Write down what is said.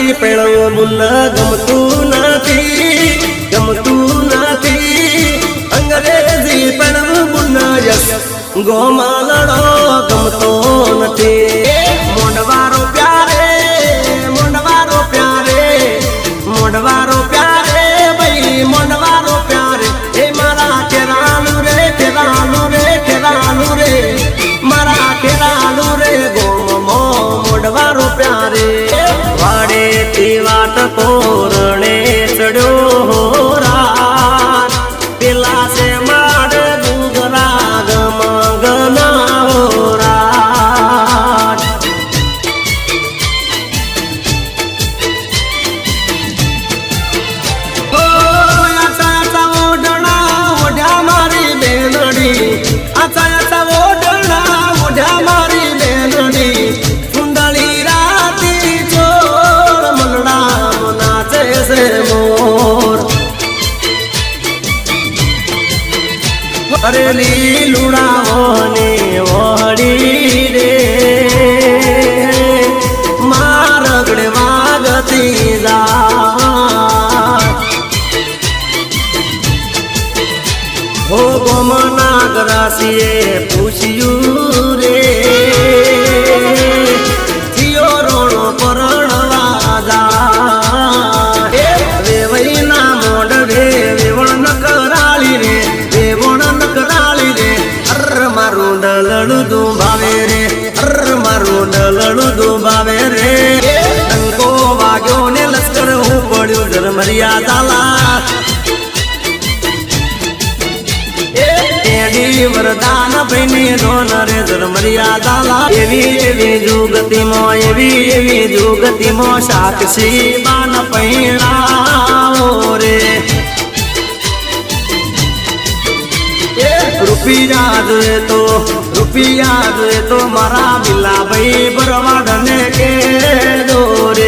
મારી પેણું મુન્ન ગમતું નથી અંગ્રેજી પેણું મુન્ન યસ ગોમાલડો ગમતો નથી મોંડવારો પ્યારે ભાઈ મોંડવારો પ્યારે એ મારા કેરાલું રે મારા કેરાલું રે ગોમો મોંડવારો પ્યારે વાડે થી વાટ તોરણે ચડ્યો રાત પેલા છે માડ ગુગરા ગમગના રાત ઓઢ્યા મારી બેનડી આચા ઓઢ્યા મારી બેનડી સુંદરી રાતી ચોર મલડા નાચે છે મોર અરે લીલુડાઓની ઓહડી રે મારગડે વાગતી જા હો ગોમના ગરાસીએ પૂછ્યું રે થયો રોણો પરણવા જા વેવઈના મોઢે વેવણ નકરાળી રે મારું ડલડું દુભાવે રે મારું ડલડું દુભાવે રે ડંકો વાગ્યો ને લશ્કર હું પડ્યું જરમરિયા તાલા એડી વરદાન ભાઈની ધોન રે જરમરિયા તાલા એવી જુગતિમાં સાક્ષી બાન પૈણાઓ રે રૂપિયા જોઈએ તો મારા બિલા ભાઈ બરવાડ ને કે દોરે